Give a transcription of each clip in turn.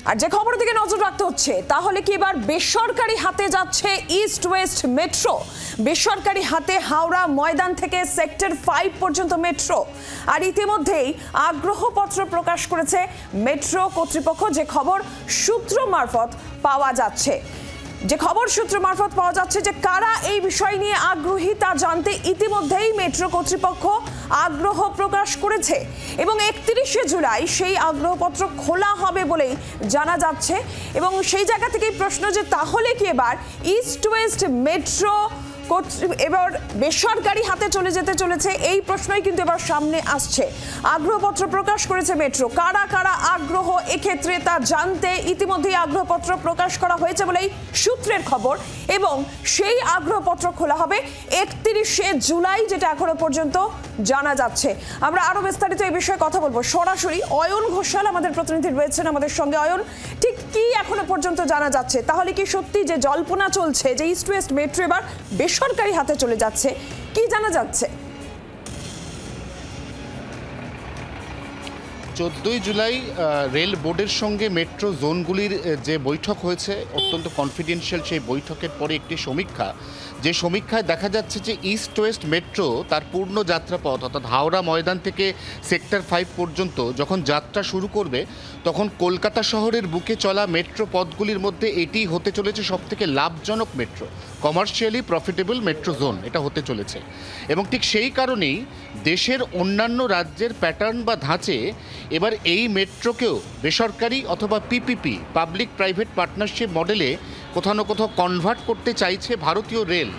আর যে খবরের দিকে নজর রাখতে হচ্ছে তাহলে কি এবার বেসরকারি হাতে যাচ্ছে ইস্ট ওয়েস্ট মেট্রো। বেসরকারি হাতে হাওড়া ময়দান থেকে সেক্টর 5 পর্যন্ত মেট্রো। আর ইতিমধ্যেই আগ্রহপত্র প্রকাশ করেছে মেট্রো কর্তৃপক্ষ, যে খবর সূত্র মারফত পাওয়া যাচ্ছে। যে কারা এই বিষয় নিয়ে আগ্রহী তা জানতে ইতিমধ্যেই মেট্রো কর্তৃপক্ষ আগ্রহ প্রকাশ করেছে এবং 31শে জুলাই সেই আগ্রহপত্র খোলা হবে বলেই জানা যাচ্ছে। এবং সেই জায়গা থেকেই প্রশ্ন যে তাহলে কি এবার ইস্ট ওয়েস্ট মেট্রো এবার বেসরকারি হাতে চলে যেতে চলেছে, এই প্রশ্নই কিন্তু এবার সামনে আসছে। আগ্রহপত্র প্রকাশ করেছে মেট্রো, কারা কারা আগ্রহ এক্ষেত্রে তা জানতে ইতিমধ্যেই আগ্রহপত্র প্রকাশ করা হয়েছে বলেই সূত্রের খবর। এবং সেই আগ্রহপত্র খোলা হবে 31শে জুলাই, যেটা এখনো পর্যন্ত জানা যাচ্ছে। আমরা আরো বিস্তারিত এই বিষয়ে কথা বলবো। সরাসরি অয়ন ঘোষাল আমাদের প্রতিনিধি রয়েছেন আমাদের সঙ্গে। অয়ন, ঠিক কি এখনো পর্যন্ত জানা যাচ্ছে? তাহলে কি সত্যি যে জল্পনা চলছে যে ইস্ট ওয়েস্ট মেট্রো এবার বেসরকারি হাতে চলে যাচ্ছে, কি জানা যাচ্ছে? 14ই জুলাই রেল বোর্ডের সঙ্গে মেট্রো জোনগুলির যে বৈঠক হয়েছে, অত্যন্ত কনফিডেন্সিয়াল সেই বৈঠকের পরে একটি সমীক্ষা, যে সমীক্ষায় দেখা যাচ্ছে যে ইস্ট ওয়েস্ট মেট্রো তার পূর্ণ যাত্রাপথ অর্থাৎ হাওড়া ময়দান থেকে সেক্টর 5 পর্যন্ত যখন যাত্রা শুরু করবে, তখন কলকাতা শহরের বুকে চলা মেট্রো পথগুলির মধ্যে এটি হতে চলেছে সবথেকে লাভজনক metro, commercially profitable metro zone এটা হতে চলেছে। এবং ঠিক সেই কারণেই দেশের অন্যান্য রাজ্যের প্যাটার্ন বা ধাঁচে এবার এই মেট্রোকেও বেসরকারি অথবা পিপিপি, পাবলিক প্রাইভেট পার্টনারশিপ মডেলে কোথাও না কোথাও কনভার্ট করতে চাইছে ভারতীয় রেল।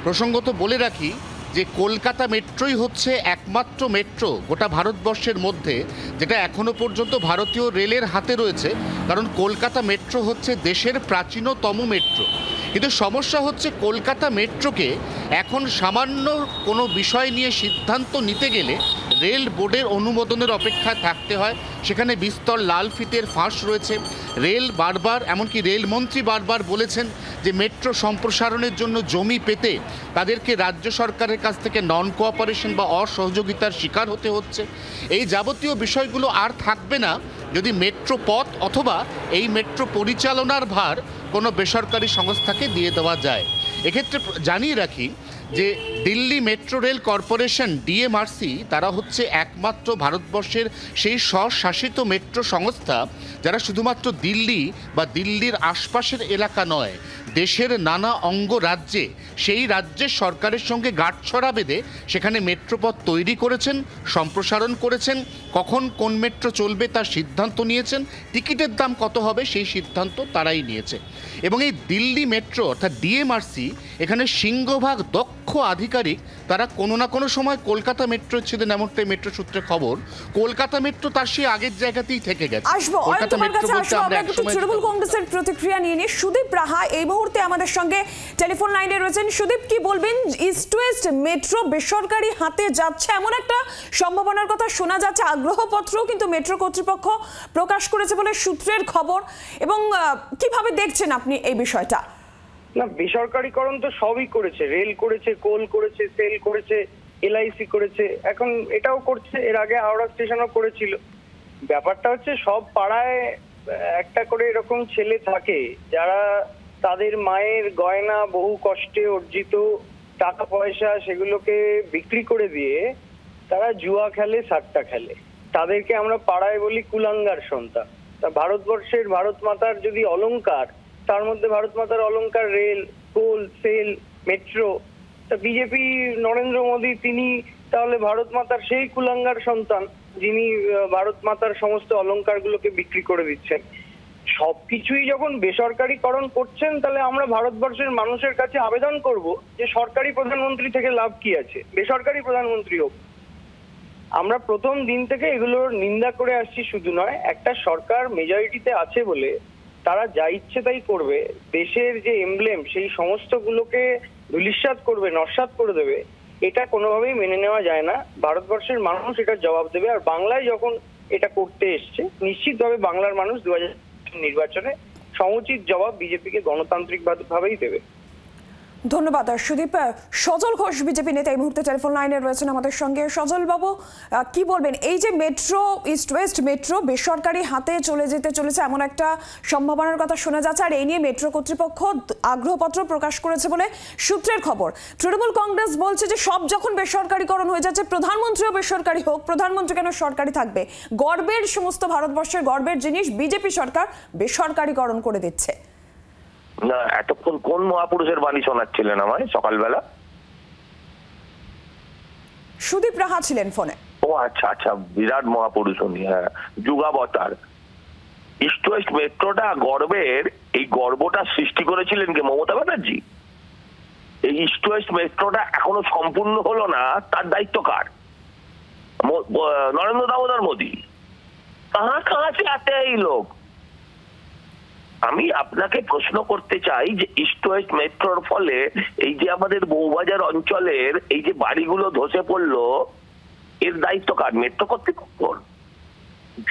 প্রসঙ্গত বলে রাখি যে কলকাতা মেট্রোই হচ্ছে একমাত্র মেট্রো গোটা ভারতবর্ষের মধ্যে যেটা এখনও পর্যন্ত ভারতীয় রেলের হাতে রয়েছে, কারণ কলকাতা মেট্রো হচ্ছে দেশের প্রাচীনতম মেট্রো। কিন্তু সমস্যা হচ্ছে কলকাতা মেট্রোকে এখন সামান্য কোনো বিষয় নিয়ে সিদ্ধান্ত নিতে গেলে রেল বোর্ডের অনুমোদনের অপেক্ষায় থাকতে হয়। সেখানে বিস্তর লাল ফিতের ফাঁস রয়েছে। রেল বারবার, এমনকি রেলমন্ত্রী বারবার বলেছেন যে মেট্রো সম্প্রসারণের জন্য জমি পেতে তাদেরকে রাজ্য সরকারের কাছ থেকে নন কোঅপারেশন বা অসহযোগিতার শিকার হতে হচ্ছে। এই যাবতীয় বিষয়গুলো আর থাকবে না যদি মেট্রো পথ অথবা এই মেট্রো পরিচালনার ভার কোনো বেসরকারি সংস্থাকে দিয়ে দেওয়া যায়। এক্ষেত্রে জানিয়ে রাখি যে Delhi metro rail corporation DMRC তারা হচ্ছে একমাত্র ভারতবর্ষের সেই স্বশাসিত মেট্রো সংস্থা যারা শুধুমাত্র দিল্লি বা দিল্লির আশপাশের এলাকা নয়, দেশের নানা অঙ্গরাজ্যে সেই রাজ্যের সরকারের সঙ্গে গাঁটছড়া বেঁধে সেখানে মেট্রোপথ তৈরি করেছেন, সম্প্রসারণ করেছেন, কখন কোন মেট্রো চলবে তার সিদ্ধান্ত নিয়েছেন, টিকিটের দাম কত হবে সেই সিদ্ধান্ত তারাই নিয়েছে। এবং এই দিল্লি মেট্রো অর্থাৎ ডিএমআরসি এখানে সিংহভাগ দক্ষ আধিকারিক, তারা কোনো না কোনো সময় কলকাতা মেট্রো ছিলেন, এমনটাই মেট্রো সূত্রে খবর। কলকাতা মেট্রো তার সেই আগের জায়গাতেই থেকে গেছে। তৃণমূল কংগ্রেসের প্রতিক্রিয়া নিয়ে সুদীপ রাহা এই মুহূর্তে আমাদের সঙ্গে টেলিফোন লাইনে রয়েছেন। সুদীপ, কি বলবেন? ইস্ট ওয়েস্ট মেট্রো বেসরকারি হাতে যাচ্ছে এমন একটা সম্ভাবনার কথা শোনা যাচ্ছে, আগ্রহপত্র কিন্তু মেট্রো কর্তৃপক্ষ প্রকাশ করেছে বলে সূত্রের খবর। এবং কিভাবে দেখছেন আপনি এই বিষয়টা? না, বেসরকারিকরণ তো সবই করেছে, রেল করেছে, কোল করেছে, সেল করেছে, এলআইসি করেছে, এখন এটাও করছে। এর আগে হাওড়া স্টেশনও করেছিল। ব্যাপারটা হচ্ছে সব পাড়ায় একটা করে এরকম ছেলে থাকে যারা তাদের মায়ের গয়না, বহু কষ্টে অর্জিত টাকা পয়সা, সেগুলোকে বিক্রি করে দিয়ে তারা জুয়া খেলে, সাট্টা খেলে। তাদেরকে আমরা পাড়ায় বলি কুলাঙ্গার সন্তান। তা ভারতবর্ষের ভারত মাতার যদি অলংকার, তার মধ্যে ভারত মাতার অলংকার রেল, কোল, সেল, মেট্রো, তা বিজেপি নরেন্দ্র মোদী তিনি তাহলে ভারত মাতার সেই কুলাঙ্গার সন্তান যিনি ভারত মাতার সমস্ত অলংকারগুলোকে বিক্রি করে দিচ্ছেন। সবকিছুই যখন বেসরকারিকরণ করছেন, তাহলে আমরা ভারতবর্ষের মানুষের কাছে আবেদন করব যে সরকারি প্রধানমন্ত্রী থেকে লাভ কি আছে, বেসরকারি প্রধানমন্ত্রী হোক। আমরা প্রথম দিন থেকে এগুলোর নিন্দা করে আসছি। শুধু নয়, একটা সরকার মেজরিটিতে আছে বলে তারা যা ইচ্ছে তাই করবে, দেশের যে এমব্লেম সেই সমস্তগুলোকে ধূলিসাৎ করবে, নস্যাৎ করে দেবে, এটা কোনোভাবেই মেনে নেওয়া যায় না। ভারতবর্ষের মানুষ এটা জবাব দেবে। আর বাংলায় যখন এটা করতে এসছে, নিশ্চিতভাবে বাংলার মানুষ 2024 নির্বাচনে সমুচিত জবাব বিজেপিকে গণতান্ত্রিক ভাবেই দেবে। ধন্যবাদ সুদীপ। সজল ঘোষ বিজেপি নেতা এই মুহূর্তে টেলিফোন লাইনে রয়েছেন আমাদের সঙ্গে। সজল বাবু, কি বলবেন, এই যে মেট্রো, ইস্ট ওয়েস্ট মেট্রো বেসরকারি হাতে চলে যেতে চলেছে এমন একটা সম্ভাবনার কথা শোনা যাচ্ছে, আর এই নিয়ে মেট্রো কর্তৃপক্ষ আগ্রহপত্র প্রকাশ করেছে বলে সূত্রের খবর। তৃণমূল কংগ্রেস বলছে যে সব যখন বেসরকারিকরণ হয়ে যাচ্ছে, প্রধানমন্ত্রীও বেসরকারি হোক, প্রধানমন্ত্রী কেন সরকারি থাকবে? গর্বের, সমস্ত ভারতবর্ষের গর্বের জিনিস বিজেপি সরকার বেসরকারিকরণ করে দিচ্ছে। না, এতক্ষণ কোন মহাপুরুষের বাণী শোনাচ্ছিলেন আমায় সকালবেলা? সুদীপ রাহা ছিলেন ফোনে। ও আচ্ছা আচ্ছা, বিরাট মহাপুরুষ উনি, হ্যাঁ, যুগাবতার। ইস্ট ওয়েস্ট মেট্রোটা গর্বের, এই গর্বটা সৃষ্টি করেছিলেন কে? মমতা ব্যানার্জি। এই ইস্ট ওয়েস্ট মেট্রোটা এখনো সম্পূর্ণ হলো না, তার দায়িত্ব কার? নরেন্দ্র দামোদর মোদী। কাহা সে আতে এই লোক? আমি আপনাকে প্রশ্ন করতে চাই যে ইস্ট ওয়েস্ট মেট্রোর ফলে এই যে আমাদের বউবাজার অঞ্চলের এই যে বাড়িগুলো ধসে পড়লো, এর দায়িত্ব কার? মেট্রো কর্তৃপক্ষর।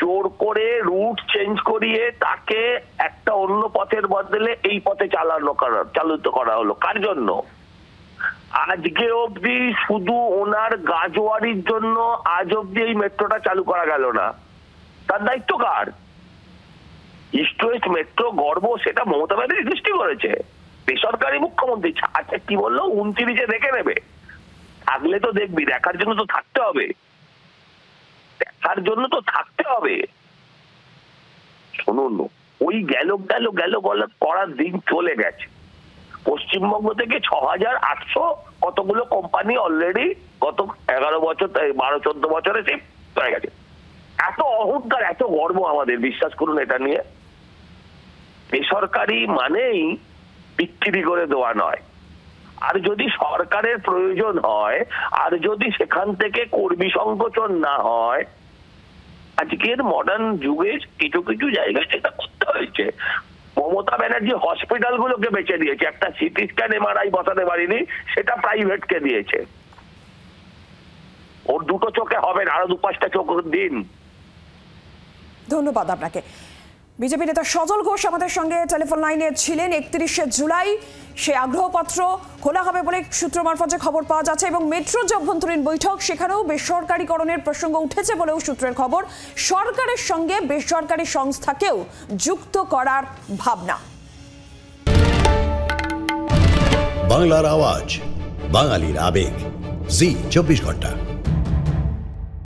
জোর করে রুট চেঞ্জ করিয়ে তাকে একটা অন্য পথের বদলে এই পথে চালিত করা হলো। কার জন্য? আজকে অবধি শুধু ওনার গাজোয়ারির জন্য আজ অবধি এই মেট্রোটা চালু করা গেল না। তার দায়িত্ব কার? ইস্ট ওয়েস্ট মেট্রো গর্ব, সেটা মমতা ব্যানার্জি সৃষ্টি করেছে। বেসরকারি মুখ্যমন্ত্রী। আচ্ছা, কি বললো? 29-এ দেখে নেবে। থাকলে তো দেখবি, দেখার জন্য তো থাকতে হবে, দেখার জন্য তো থাকতে হবে। শুনুন, ওই গেল করার দিন চলে গেছে। পশ্চিমবঙ্গ থেকে 6,800 কতগুলো কোম্পানি অলরেডি গত 11 বছর 12-14 বছরে শিফট হয়ে গেছে। এত অহংকার, এত গর্ব আমাদের, বিশ্বাস করুন এটা নিয়ে। বেসরকারি মানেই বিক্রি করে দেওয়া নয়। আর যদি সরকারের প্রয়োজন হয়, আর যদি সেখান থেকে কর্মী সংকোচন না হয়, আজকের মডার্ন যুগে কিছু কিছু জায়গায় সেটা করতে হয়েছে। মমতা ব্যানার্জি হসপিটাল গুলোকে বেঁচে দিয়েছে, একটা সিটি স্ক্যান MRI বসাতে পারিনি, সেটা প্রাইভেটকে দিয়েছে। ওর দুটো চোখে হবে না, আরো 2-5টা চোখ দিন। ধন্যবাদ আপনাকে। বিজেপি নেতা সজল ঘোষ আমাদের সঙ্গে টেলিফোন লাইনে ছিলেন। 31শে জুলাই সে আগ্রহপত্র খোলা হবে বলে সূত্র মারফত খবর পাওয়া যাচ্ছে, এবং মেট্রোর যে অভ্যন্তরীণ বৈঠক, সেখানেও বেসরকারিকরণের প্রসঙ্গ উঠেছে বলেও সূত্রের খবর। সরকারের সঙ্গে বেসরকারি সংস্থাকেও যুক্ত করার ভাবনা। বাংলার আওয়াজ, বাঙালির আবেগ, জি 24 ঘন্টা।